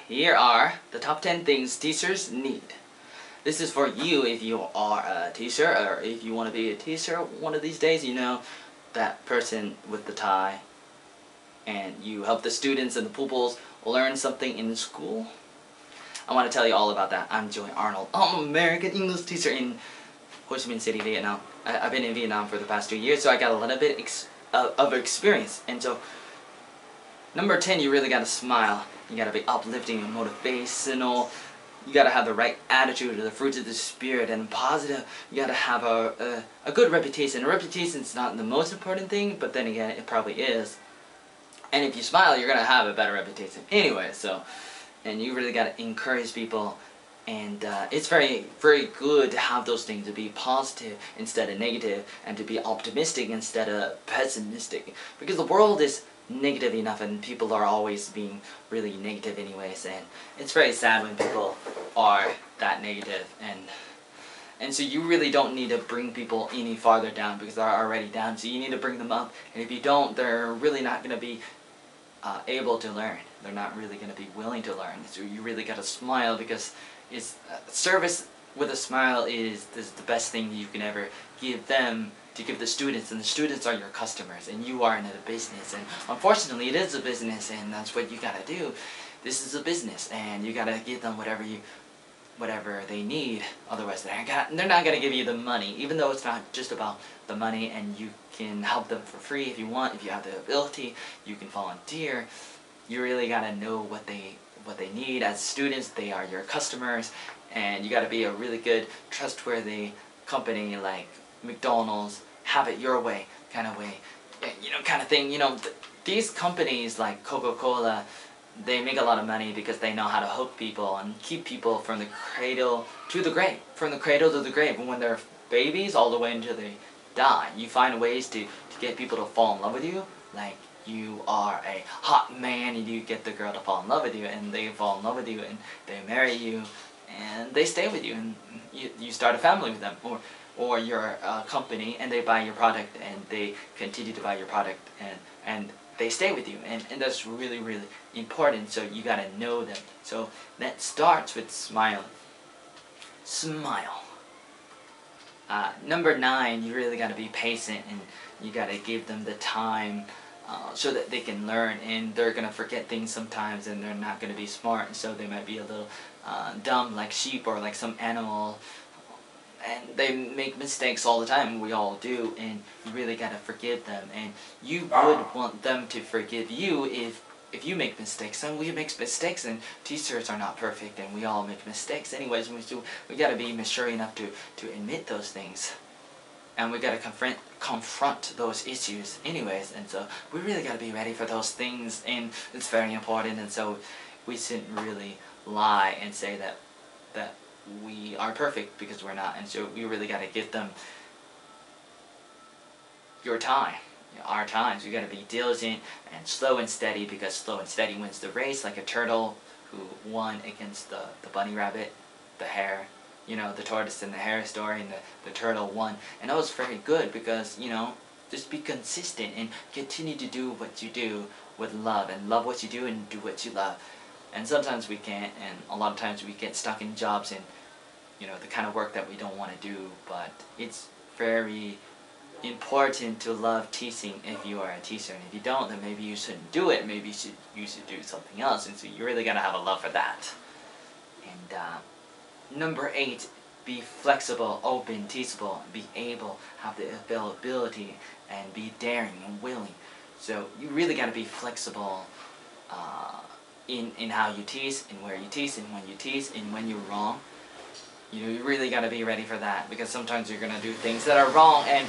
here are the top 10 things teachers need. This is for you if you are a teacher, or if you want to be a teacher one of these days. You know, that person with the tie, and you help the students and the pupils learn something in school. I want to tell you all about that. I'm Joey Arnold. I'm an American English teacher in Ho Chi Minh City, Vietnam. I've been in Vietnam for the past 2 years, so I got a little bit of experience. And so, number 10, you really got to smile. You got to be uplifting and motivational. You got to have the right attitude, or the fruits of the spirit, and positive. You got to have a good reputation. A reputation is not the most important thing, but then again, it probably is. And if you smile, you're going to have a better reputation anyway. So, and you really got to encourage people. And it's very, very good to have those things, to be positive instead of negative, and to be optimistic instead of pessimistic. Because the world is negative enough, and people are always being really negative anyways, and it's very sad when people are that negative, and so you really don't need to bring people any farther down, because they're already down. So you need to bring them up, and if you don't, they're really not going to be able to learn. They're not really going to be willing to learn. So you really got to smile, because it's service with a smile is the best thing you can ever give them, to give the students, and the students are your customers, and you are in a business, and unfortunately it is a business, and that's what you gotta do. This is a business, and you gotta give them whatever they need. Otherwise they're not gonna give you the money, even though it's not just about the money, and you can help them for free if you want. If you have the ability, you can volunteer. You really gotta know what they need. As students, they are your customers, and you gotta be a really good, trustworthy company like McDonald's, have it your way kind of way, you know, kind of thing. You know, these companies like Coca-Cola, they make a lot of money because they know how to hook people and keep people from the cradle to the grave, and when they're babies all the way until they die. You find ways to get people to fall in love with you, like you are a hot man and you get the girl to fall in love with you, and they fall in love with you, and they marry you, and they stay with you, and you start a family with them. Or you're a company and they buy your product, and they continue to buy your product, and they stay with you, and that's really, really important. So you gotta know them. So that starts with smiling. Smile. Number 9, you really gotta be patient, and you gotta give them the time so that they can learn, and they're gonna forget things sometimes, and they're not gonna be smart, so they might be a little dumb, like sheep or like some animal. And they make mistakes all the time. We all do, and you really gotta forgive them. And you would want them to forgive you if you make mistakes. And we make mistakes, and teachers are not perfect, and we all make mistakes anyways. We gotta be mature enough to admit those things, and we gotta confront those issues anyways. And so we really gotta be ready for those things, and it's very important. And so we shouldn't really lie and say that we are perfect, because we're not. And so we really got to give them your time, our times. We got to be diligent and slow and steady, because slow and steady wins the race, like a turtle who won against the bunny rabbit, the hare, you know, the tortoise and the hare story, and the turtle won. And that was very good, because, you know, just be consistent and continue to do what you do with love, and love what you do and do what you love. And sometimes we can't, and a lot of times we get stuck in jobs and, you know, the kind of work that we don't want to do. But it's very important to love teaching if you are a teacher. And if you don't, then maybe you shouldn't do it. Maybe you should do something else. And so you really got to have a love for that. And number 8, be flexible, open, teachable, be able, have the availability, and be daring and willing. So you really got to be flexible in how you teach, and where you teach, and when you teach, and when you're wrong. You know, you really got to be ready for that, because sometimes you're going to do things that are wrong, and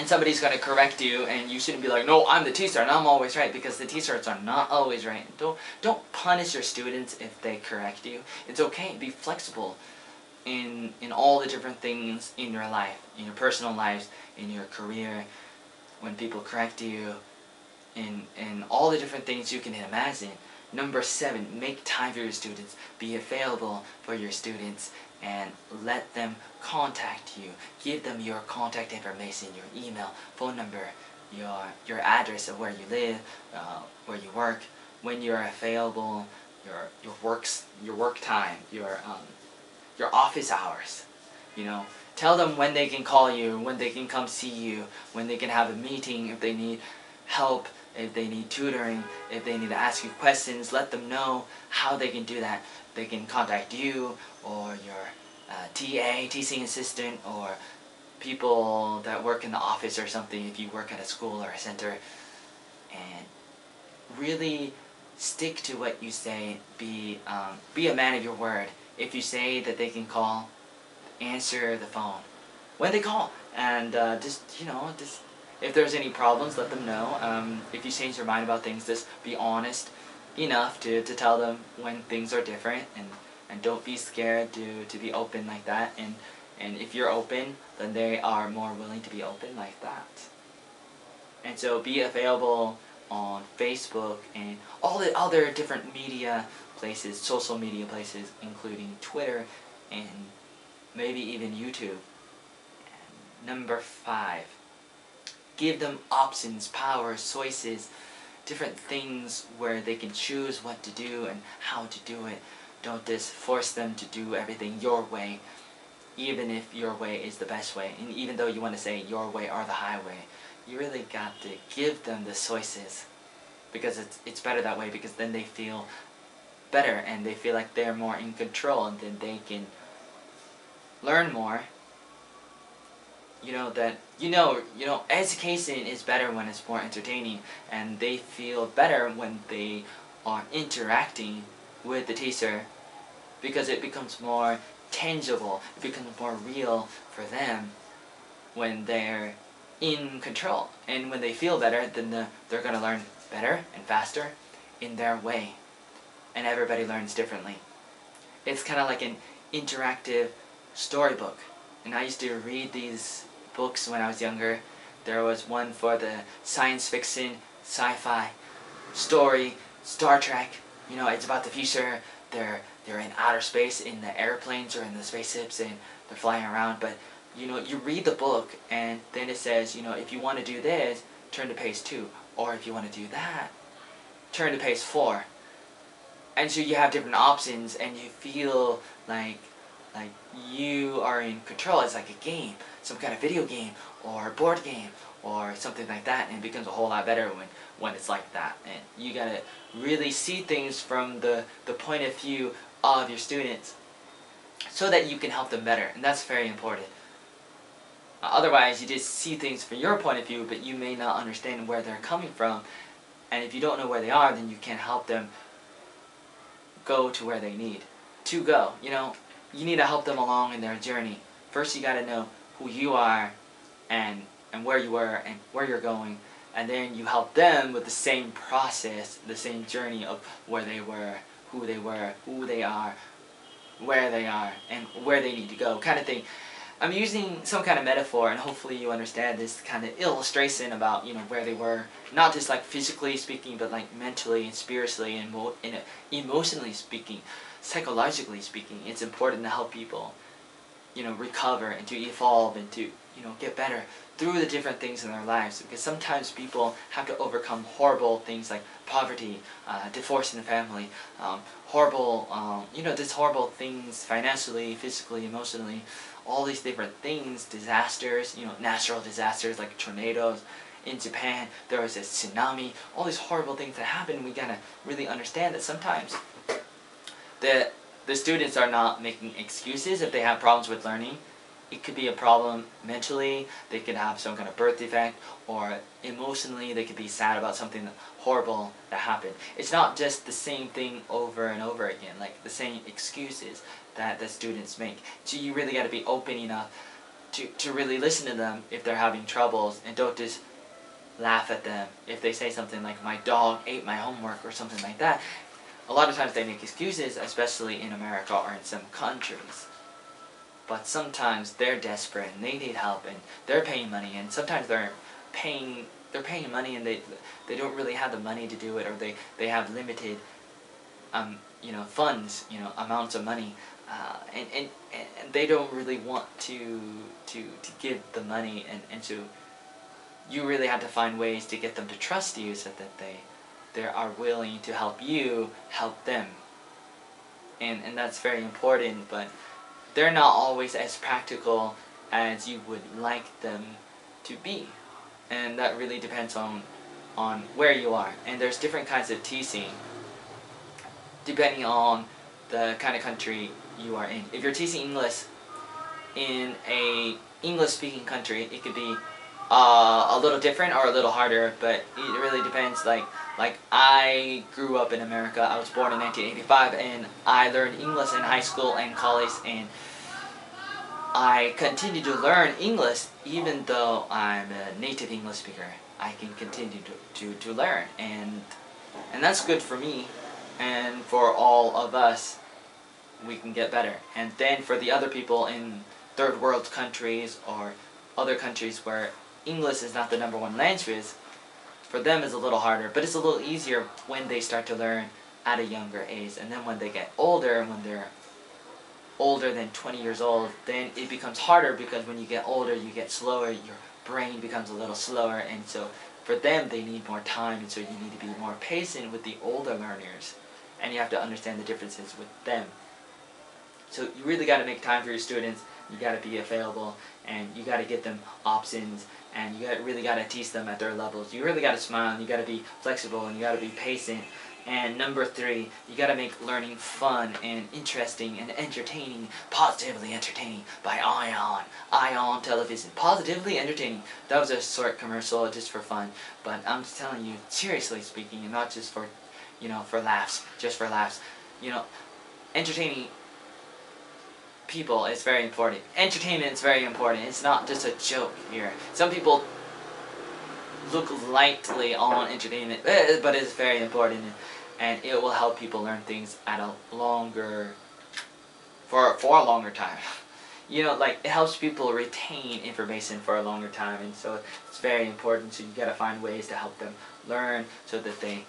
somebody's going to correct you, and you shouldn't be like, no, I'm the teacher and I'm always right, because the teachers are not always right. Don't punish your students if they correct you. It's okay. Be flexible in all the different things in your life, in your personal lives, in your career, when people correct you, in all the different things you can imagine. Number 7, make time for your students. Be available for your students, and let them contact you. Give them your contact information, your email, phone number, your address of where you live, where you work. When you're available, your work time, your office hours. You know, tell them when they can call you, when they can come see you, when they can have a meeting, if they need help, if they need tutoring, if they need to ask you questions. Let them know how they can do that. They can contact you or your TA, teaching assistant, or people that work in the office or something if you work at a school or a center. And really stick to what you say. Be a man of your word. If you say that they can call, answer the phone when they call, and just if there's any problems, let them know. If you change your mind about things, just be honest enough to tell them when things are different, and don't be scared to be open like that. And if you're open, then they are more willing to be open like that. And so be available on Facebook and all the other different media places, social media places, including Twitter and maybe even YouTube. And number 5, give them options, power, choices, different things where they can choose what to do and how to do it. Don't just force them to do everything your way, even if your way is the best way. And even though you want to say your way or the highway, you really got to give them the choices, because it's better that way, because then they feel better and they feel like they're more in control, and then they can learn more. Education is better when it's more entertaining, and they feel better when they are interacting with the teacher, because it becomes more tangible, it becomes more real for them when they're in control. And when they feel better, then they're going to learn better and faster in their way. And everybody learns differently. It's kind of like an interactive storybook. And I used to read these books when I was younger. There was one for the science fiction, sci-fi story, Star Trek. It's about the future. They're in outer space, in the airplanes or in the spaceships, and they're flying around. But you read the book, and then it says, if you want to do this, turn to page 2, or if you want to do that, turn to page 4. And so you have different options, and you feel like you are in control. It's like a game, some kind of video game or a board game or something like that, and it becomes a whole lot better when it's like that. And you gotta really see things from the point of view of your students, so that you can help them better, and that's very important. Otherwise, you just see things from your point of view, but you may not understand where they're coming from, and if you don't know where they are, then you can't help them go to where they need to go. You need to help them along in their journey. First, you got to know who you are and where you were and where you're going, and then you help them with the same process, the same journey of where they were, who they are, where they are, and where they need to go, kind of thing. I'm using some kind of metaphor, and hopefully you understand this kind of illustration about where they were, not just like physically speaking, but like mentally and spiritually and emotionally speaking, psychologically speaking. It's important to help people recover and to evolve and to get better through the different things in their lives, because sometimes people have to overcome horrible things like poverty, divorce in the family, just horrible things financially, physically, emotionally, all these different things, disasters, natural disasters like tornadoes. In Japan, there was a tsunami, all these horrible things that happen. We gotta really understand that sometimes the students are not making excuses if they have problems with learning. It could be a problem mentally, they could have some kind of birth defect, or emotionally they could be sad about something horrible that happened. It's not just the same thing over and over again, like the same excuses that the students make. So you really got to be open enough to really listen to them if they're having troubles, and don't just laugh at them if they say something like, my dog ate my homework or something like that. A lot of times they make excuses, especially in America or in some countries. But sometimes they're desperate and they need help and they're paying money, and sometimes they're paying money and they don't really have the money to do it, or they have limited funds, amounts of money, and they don't really want to give the money, and so you really have to find ways to get them to trust you, so that they are willing to help you help them. and that's very important, but they're not always as practical as you would like them to be. And that really depends on where you are. And there's different kinds of teaching depending on the kind of country you are in. If you're teaching English in a English-speaking country, it could be a little different or a little harder, but it really depends. Like I grew up in America. I was born in 1985, and I learned English in high school and college, and I continue to learn English even though I'm a native English speaker. I can continue to learn, and that's good for me, and for all of us. We can get better. And then for the other people in third world countries or other countries where English is not the #1 language, for them it's a little harder, but it's a little easier when they start to learn at a younger age. And then when they get older, when they're older than 20 years old, then it becomes harder, because when you get older you get slower, your brain becomes a little slower, and so for them they need more time, and so you need to be more patient with the older learners, and you have to understand the differences with them. So you really got to make time for your students. You got to be available, and you got to get them options, and you really got to teach them at their levels. You really got to smile, and you got to be flexible, and you got to be patient. And number 3, you got to make learning fun and interesting and entertaining, positively entertaining, by Ion Television. Positively entertaining. That was a short commercial just for fun, but I'm just telling you, seriously speaking, and not just for, for laughs, just for laughs. Entertaining people is very important. Entertainment is very important. It's not just a joke here. Some people look lightly on entertainment, but it's very important, and it will help people learn things at a longer, for a longer time. Like, it helps people retain information for a longer time, and so it's very important. So you gotta find ways to help them learn so that they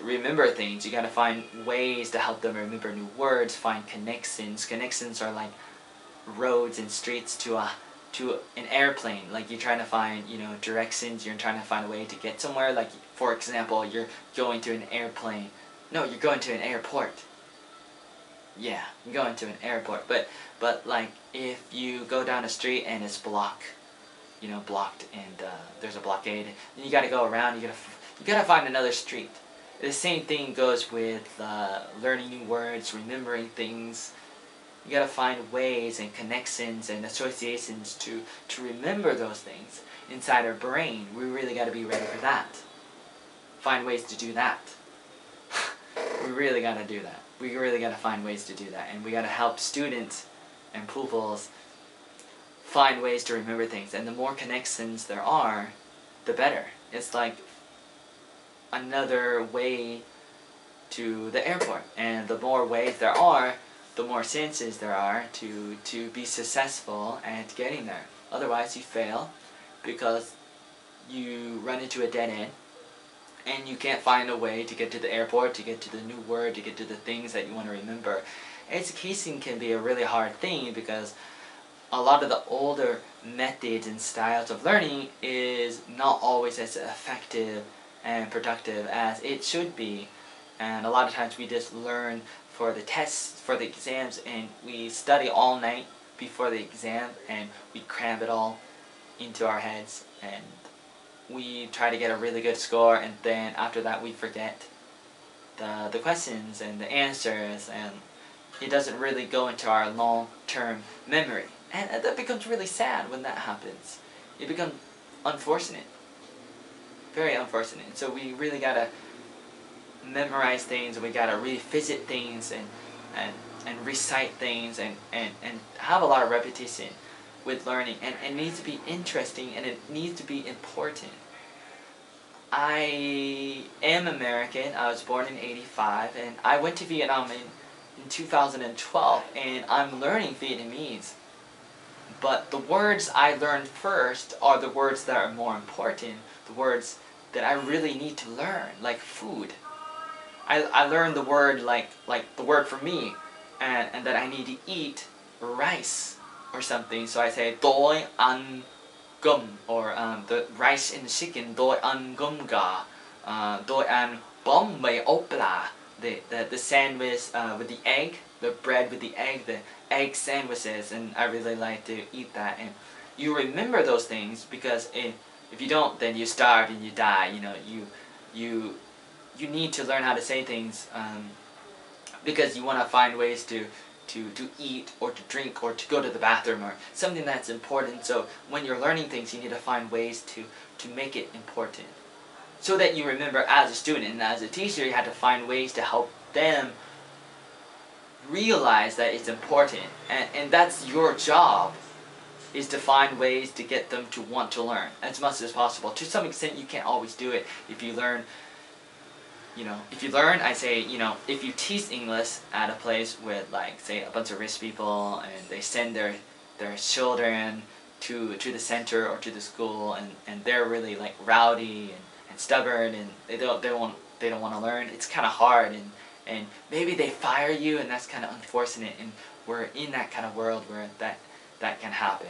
remember things. You gotta find ways to help them remember new words, find connections. Connections are like roads and streets to an airplane. Like, you're trying to find, directions, you're trying to find a way to get somewhere. Like, for example, you're going to an airplane. No, you're going to an airport. Yeah, you're going to an airport. But like, if you go down a street and it's blocked, and there's a blockade, then you gotta go around, you gotta find another street. The same thing goes with learning new words, remembering things. You gotta find ways and connections and associations to remember those things inside our brain. We really gotta be ready for that. Find ways to do that. We really gotta do that. We really gotta find ways to do that, and we gotta help students and pupils find ways to remember things. And the more connections there are, the better. It's like another way to the airport, and the more ways there are, the more chances there are to be successful at getting there. Otherwise you fail, because you run into a dead end and you can't find a way to get to the airport, to get to the new word, to get to the things that you want to remember. Education can be a really hard thing, because a lot of the older methods and styles of learning is not always as effective and productive as it should be. And a lot of times we just learn for the tests, for the exams, and we study all night before the exam, and we cram it all into our heads, and we try to get a really good score, and then after that we forget the questions and the answers, and it doesn't really go into our long-term memory. And that becomes really sad when that happens. It becomes unfortunate. Very unfortunate. So we really gotta memorize things, and we gotta revisit things, and recite things, and have a lot of repetition with learning, and it needs to be interesting, and it needs to be important. I am American. I was born in '85, and I went to Vietnam in 2012, and I'm learning Vietnamese. But the words I learned first are the words that are more important, the words that I really need to learn, like food. I learned the word, like the word for me, and that I need to eat rice or something. So I say tôi ăn cơm, or the rice and chicken, tôi ăn cơm gà, tôi ăn bánh mì ốp la, the sandwich with the egg, the bread with the egg sandwiches, and I really like to eat that. And you remember those things because if you don't, then you starve and you die. You know, you need to learn how to say things because you want to find ways to eat or to drink or to go to the bathroom or something that's important. So when you're learning things, you need to find ways to make it important so that you remember as a student. And as a teacher, you have to find ways to help them realize that it's important. And that's your job, is to find ways to get them to want to learn as much as possible. To some extent, you can't always do it. If you learn, I say, if you teach English at a place with, like, say, a bunch of rich people, and they send their children to the center or to the school, and they're really, like, rowdy and stubborn, and they don't want to learn, it's kind of hard, and maybe they fire you, and that's kind of unfortunate, and we're in that kind of world where that can happen.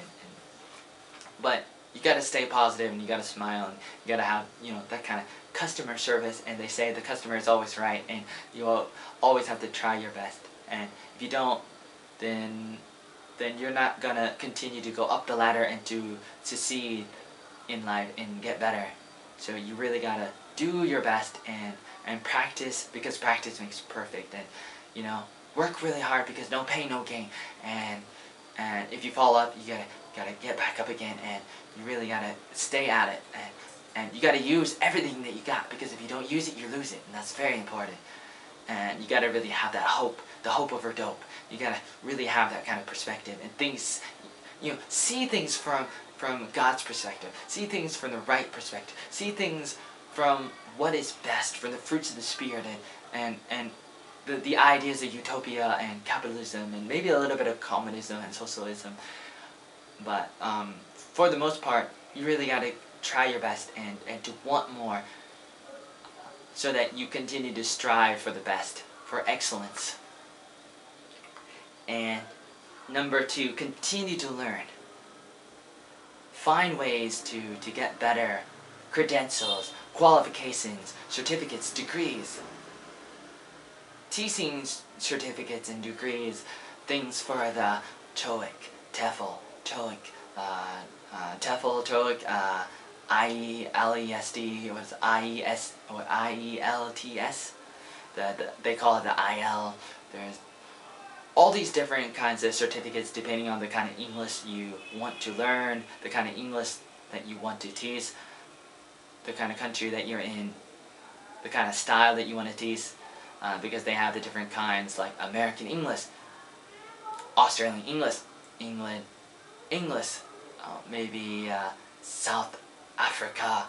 But you gotta stay positive, and you gotta smile, and you gotta have, that kind of customer service, and they say the customer is always right, and you always have to try your best. And if you don't, then you're not gonna continue to go up the ladder and to succeed in life and get better. So you really gotta do your best and practice, because practice makes perfect. And work really hard, because no pain, no gain. And if you fall up, you gotta get back up again, and you really gotta stay at it. And you gotta use everything that you got, because if you don't use it, you lose it, and that's very important. And you gotta really have that hope, the hope over dope. You gotta really have that kind of perspective, and things, see things from God's perspective. See things from the right perspective. See things from what is best, from the fruits of the Spirit, and the ideas of utopia and capitalism, and maybe a little bit of communism and socialism. But for the most part, you really gotta try your best and to want more, so that you continue to strive for the best, for excellence. And number 2, continue to learn. Find ways to get better credentials, qualifications, certificates, degrees. Teaching certificates and degrees, things for the TOEIC, TOEFL, IELTS, or IELTS. They call it the IL. There's all these different kinds of certificates depending on the kind of English you want to learn, the kind of English that you want to teach, the kind of country that you're in, the kind of style that you want to teach, because they have the different kinds, like American English, Australian English, England English, maybe South Africa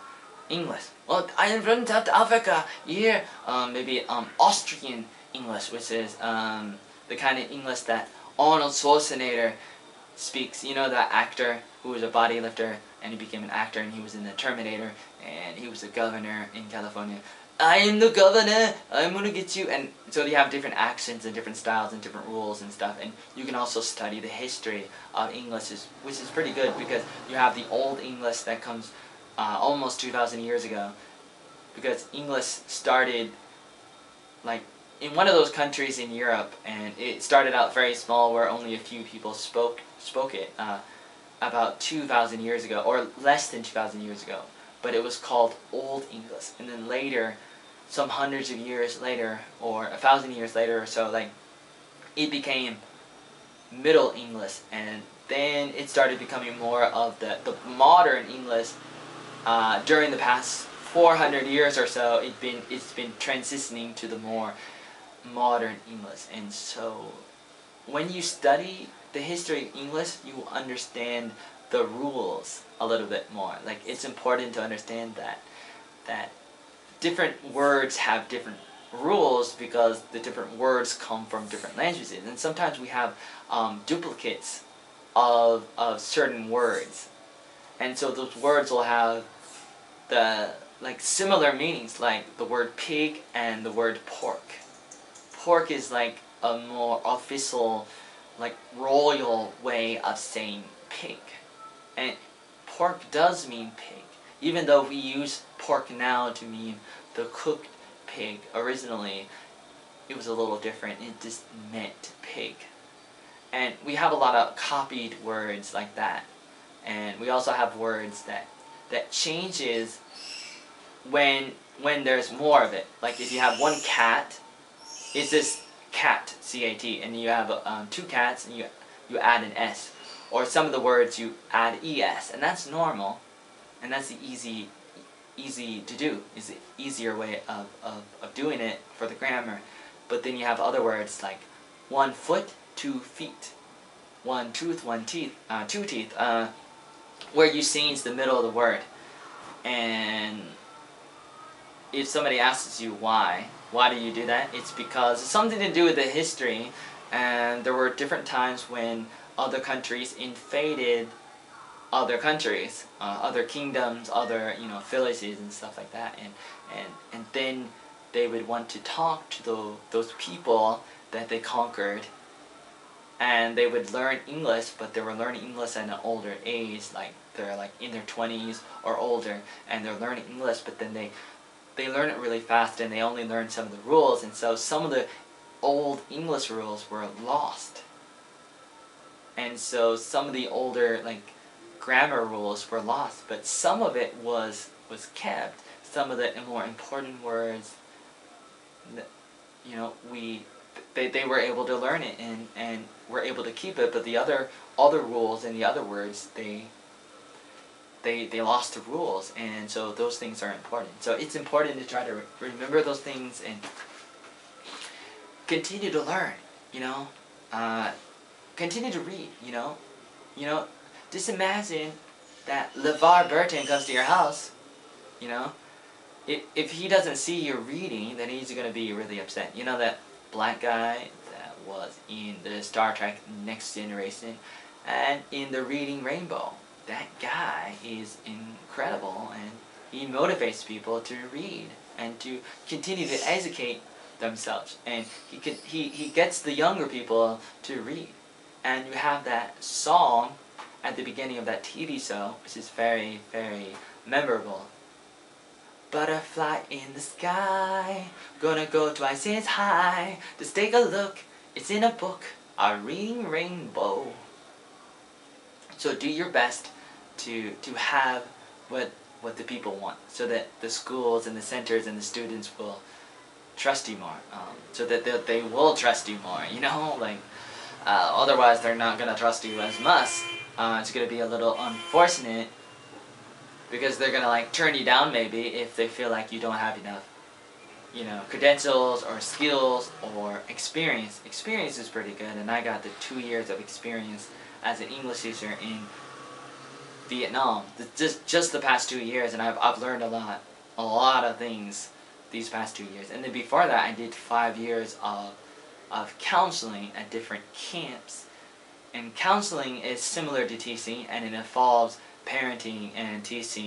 English. Well, I am from South Africa. Yeah, maybe Austrian English, which is the kind of English that Arnold Schwarzenegger speaks. You know, that actor who was a bodylifter and he became an actor, and he was in the Terminator, and he was the governor in California. I am the governor, I'm gonna get you. And so they have different accents and different styles and different rules and stuff. And you can also study the history of English, which is pretty good, because you have the old English that comes almost 2,000 years ago. Because English started like in one of those countries in Europe, and it started out very small, where only a few people spoke it about 2,000 years ago, or less than 2,000 years ago. But it was called Old English, and then later, some hundreds of years later, or 1,000 years later or so, like, it became Middle English, and then it started becoming more of the modern English. During the past 400 years or so, it's been transitioning to the more modern English. And so when you study the history of English, you will understand the rules a little bit more. Like, it's important to understand that different words have different rules, because the different words come from different languages, and sometimes we have duplicates of certain words, and so those words will have similar meanings, like the word pig and the word pork. Pork is like a more official, like, royal way of saying pig. And pork does mean pig, even though we use pork now to mean the cooked pig originally. it was a little different. It just meant pig. And we have a lot of copied words like that. And we also have words that changes when there's more of it. Like if you have one cat, it's just cat, C-A-T, and you have 2 cats and you add an S. Or some of the words you add ES, and that's normal, and that's the easy to do. Is the easier way of doing it for the grammar. But then you have other words like 1 foot, 2 feet, 1 tooth, 1 teeth, 2 teeth, where you change the middle of the word. And if somebody asks you why do you do that, it's because it's something to do with the history, and there were different times when other countries invaded other countries, other kingdoms, other villages and stuff like that, and then they would want to talk to those people that they conquered, and they would learn English, but they were learning English at an older age, like they're like in their 20s or older, and they're learning English, but then they learn it really fast and they only learn some of the rules, and so some of the old English rules were lost. And so some of the older grammar rules were lost, but some of it was kept. Some of the more important words, they were able to learn it and were able to keep it, but the other rules and the other words, they lost the rules, and so those things are important. So it's important to try to remember those things and continue to learn, continue to read, just imagine that LeVar Burton comes to your house, if he doesn't see you reading, then he's going to be really upset. You know that black guy that was in the Star Trek Next Generation and in the Reading Rainbow? That guy is incredible, and he motivates people to read and to continue to educate themselves, and he gets the younger people to read. And you have that song at the beginning of that TV show, which is very, very memorable. Butterfly in the sky, gonna go twice as high. Just take a look, it's in a book, a Reading Rainbow. So do your best to have what the people want, so that the schools and the centers and the students will trust you more, so that they will trust you more, otherwise they're not going to trust you as much. It's going to be a little unfortunate, because they're going to turn you down maybe if they feel like you don't have enough credentials or skills or experience. Experience is pretty good, and I got the 2 years of experience as an English teacher in Vietnam, just the past 2 years, and I've learned a lot of things these past 2 years. And then before that, I did 5 years of counseling at different camps. And counseling is similar to teaching, and it involves parenting and teaching.